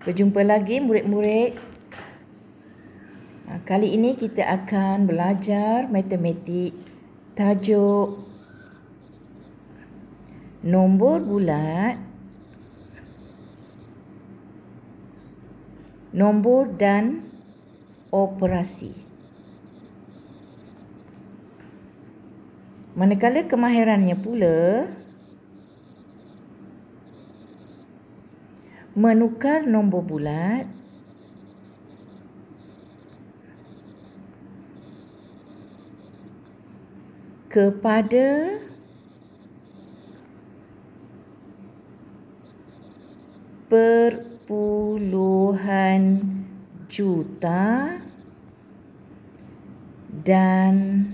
Berjumpa lagi murid-murid. Kali ini kita akan belajar matematik tajuk nombor bulat, nombor dan operasi. Manakala kemahirannya pula menukar nombor bulat kepada perpuluhan juta dan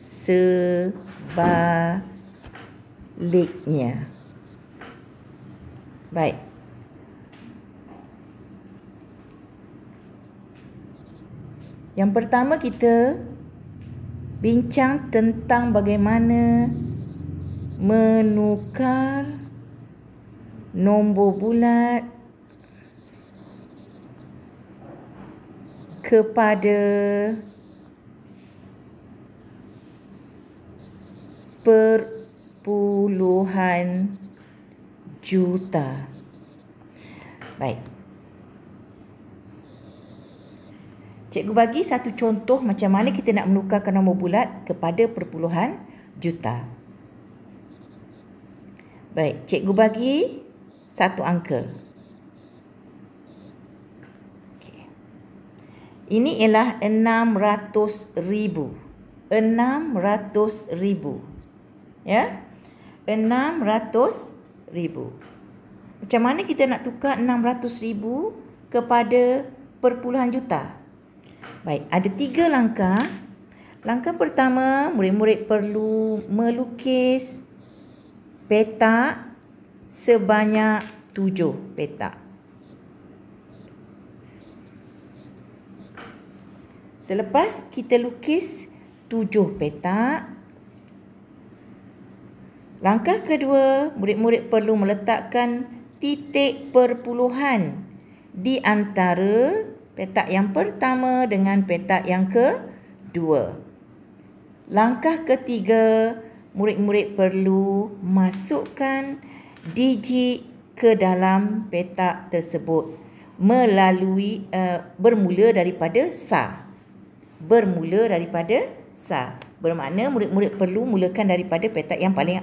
sebaliknya. Baik. Yang pertama kita bincang tentang bagaimana menukar nombor bulat kepada perpuluhan juta. Baik. Cikgu bagi satu contoh macam mana kita nak menukarkan nombor bulat kepada perpuluhan juta. Baik, cikgu bagi satu angka. Okay. Ini ialah 600,000. 600,000. Ya? 600,000. Macam mana kita nak tukar 600,000 kepada perpuluhan juta? Baik, ada 3 langkah. Langkah pertama, murid-murid perlu melukis petak sebanyak 7 petak. Selepas kita lukis 7 petak, langkah kedua, murid-murid perlu meletakkan titik perpuluhan di antara petak yang pertama dengan petak yang kedua. Langkah ketiga, murid-murid perlu masukkan digit ke dalam petak tersebut melalui bermula daripada sah. Bermula daripada sah. Bermakna murid-murid perlu mulakan daripada petak yang paling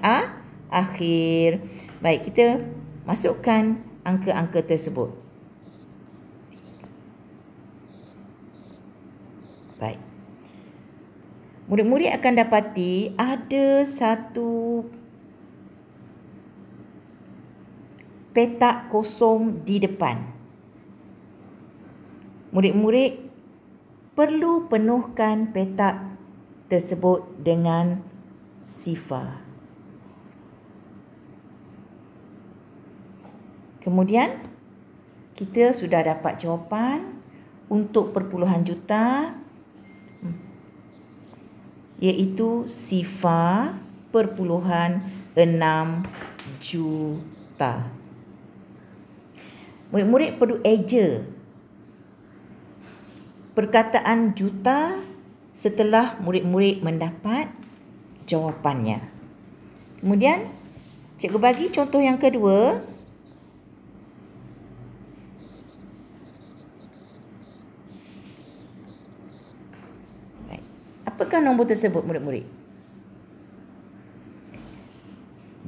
akhir. Baik, kita masukkan angka-angka tersebut. Baik. Murid-murid akan dapati ada satu petak kosong di depan. Murid-murid perlu penuhkan petak tersebut dengan sifar. Kemudian kita sudah dapat jawapan untuk perpuluhan juta, iaitu sifar perpuluhan 6 juta. Murid-murid perlu eja perkataan juta setelah murid-murid mendapat jawapannya. Kemudian, cikgu bagi contoh yang kedua. Apakah nombor tersebut murid-murid?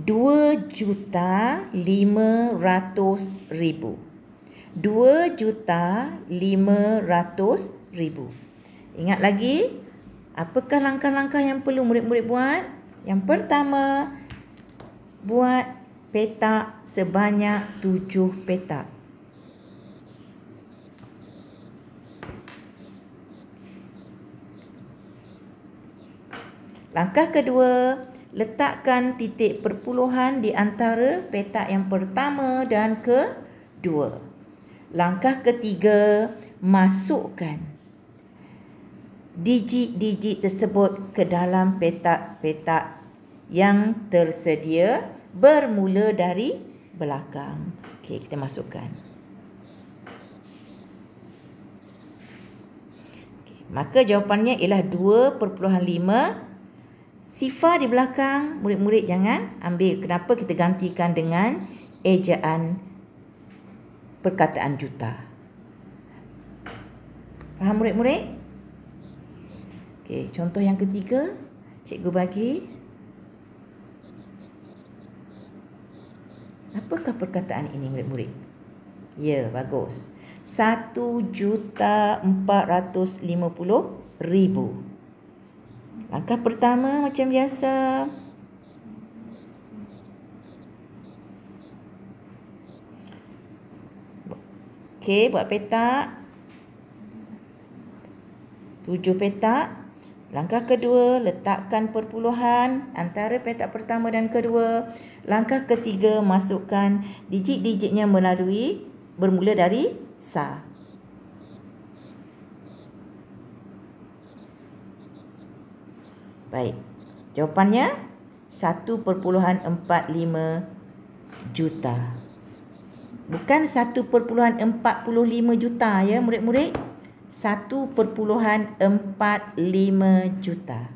2,500,000. 2,500,000. Ingat lagi, apakah langkah-langkah yang perlu murid-murid buat? Yang pertama, buat petak sebanyak 7 petak. Langkah kedua, letakkan titik perpuluhan di antara petak yang pertama dan kedua. Langkah ketiga, masukkan digit-digit tersebut ke dalam petak-petak yang tersedia bermula dari belakang. Okey, kita masukkan. Maka jawapannya ialah 2.5. Sifar di belakang, murid-murid jangan ambil. Kenapa kita gantikan dengan ejaan perkataan juta. Faham murid-murid? Okey, contoh yang ketiga, cikgu bagi. Apakah perkataan ini murid-murid? Ya, bagus. 1,450,000. Langkah pertama macam biasa. Okey, buat petak. 7 petak. Langkah kedua, letakkan perpuluhan antara petak pertama dan kedua. Langkah ketiga, masukkan digit-digitnya bermula dari sa. Baik. Jawapannya 1.45 juta. Bukan 1.45 juta ya murid-murid. 1.45 juta.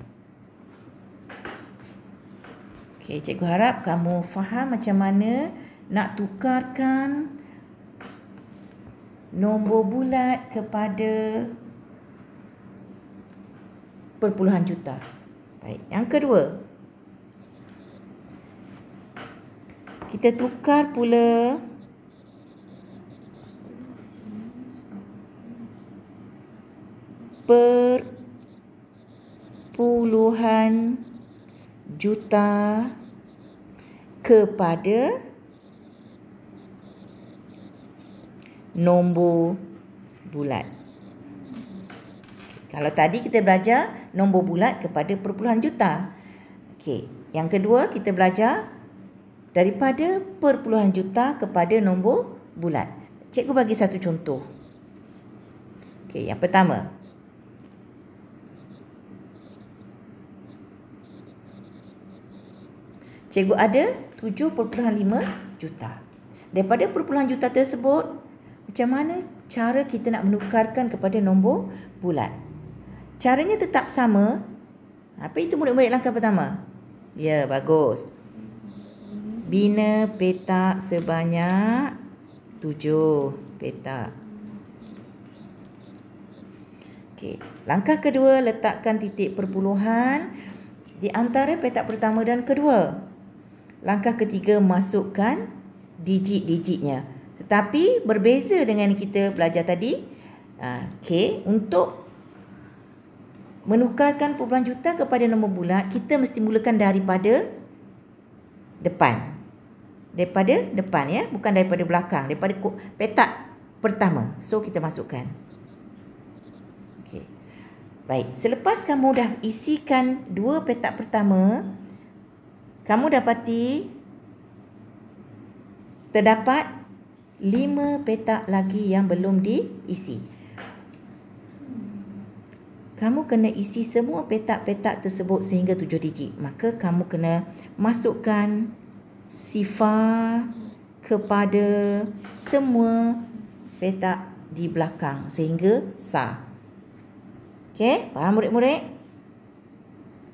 Okey, cikgu harap kamu faham macam mana nak tukarkan nombor bulat kepada perpuluhan juta. Baik, yang kedua. Kita tukar pula perpuluhan juta kepada nombor bulat. Kalau tadi kita belajar nombor bulat kepada perpuluhan juta. Okey, yang kedua kita belajar daripada perpuluhan juta kepada nombor bulat. Cikgu bagi satu contoh. Okey, yang pertama. Cikgu ada 7.5 juta. Daripada perpuluhan juta tersebut, macam mana cara kita nak menukarkan kepada nombor bulat? Caranya tetap sama. Apa itu murid-murid langkah pertama? Ya, bagus. Bina petak sebanyak 7 petak. Okey, langkah kedua, letakkan titik perpuluhan di antara petak pertama dan kedua. Langkah ketiga, masukkan digit-digitnya. Tetapi berbeza dengan kita belajar tadi. Okey, untuk menukarkan perpuluhan juta kepada nombor bulat, kita mesti mulakan daripada depan. Daripada depan ya, bukan daripada belakang, daripada petak pertama. So kita masukkan. Okey. Baik, selepas kamu dah isikan 2 petak pertama, kamu dapati terdapat 5 petak lagi yang belum diisi. Kamu kena isi semua petak-petak tersebut sehingga 7 digit. Maka kamu kena masukkan sifar kepada semua petak di belakang sehingga sa. Okey, faham murid-murid?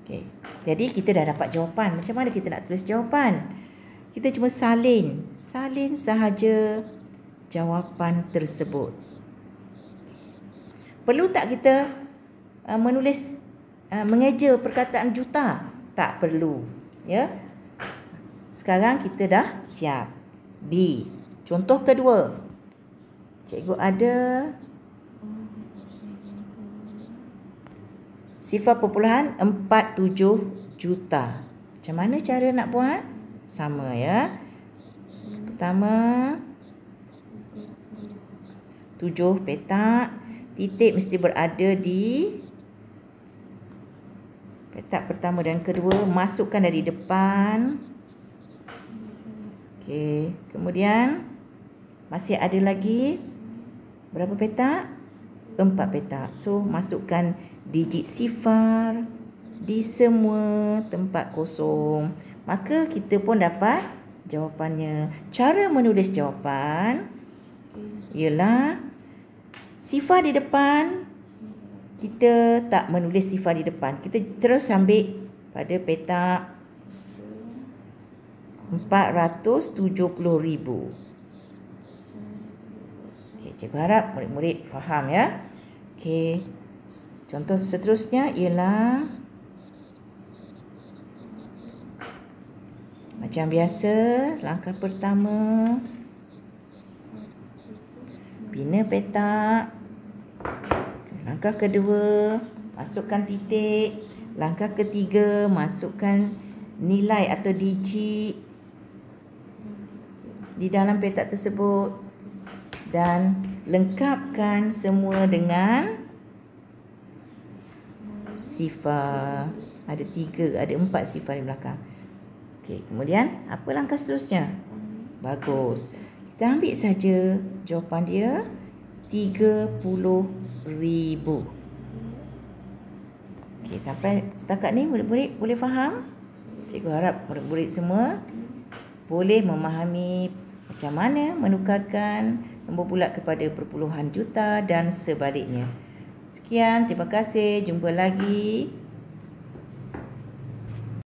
Okey. Jadi kita dah dapat jawapan. Macam mana kita nak tulis jawapan? Kita cuma salin sahaja jawapan tersebut. Perlu tak kita menulis mengeja perkataan juta? Tak perlu, ya. Sekarang kita dah siap. B. Contoh kedua. Cikgu ada sifar perpuluhan 47 juta. Macam mana cara nak buat? Sama ya. Pertama 7 petak. Titik mesti berada di petak pertama dan kedua. Masukkan dari depan. Okey. Kemudian masih ada lagi berapa petak? 4 petak. So masukkan digit sifar di semua tempat kosong. Maka kita pun dapat jawapannya. Cara menulis jawapan ialah sifar di depan kita tak menulis sifar di depan. Kita terus ambil pada petak 470,000. Okey, cikgu harap murid-murid faham ya. Okey. Contoh seterusnya ialah macam biasa, langkah pertama bina petak. Langkah kedua, masukkan titik. Langkah ketiga, masukkan nilai atau digit di dalam petak tersebut dan lengkapkan semua dengan sifar. Ada 4 sifar di belakang. Okey, kemudian apa langkah seterusnya? Bagus. Kita ambil saja jawapan dia 30,000. Okey, sampai setakat ni murid-murid boleh faham? Cikgu harap murid-murid semua boleh memahami macam mana menukarkan nombor bulat kepada perpuluhan juta dan sebaliknya. Sekian, terima kasih. Jumpa lagi.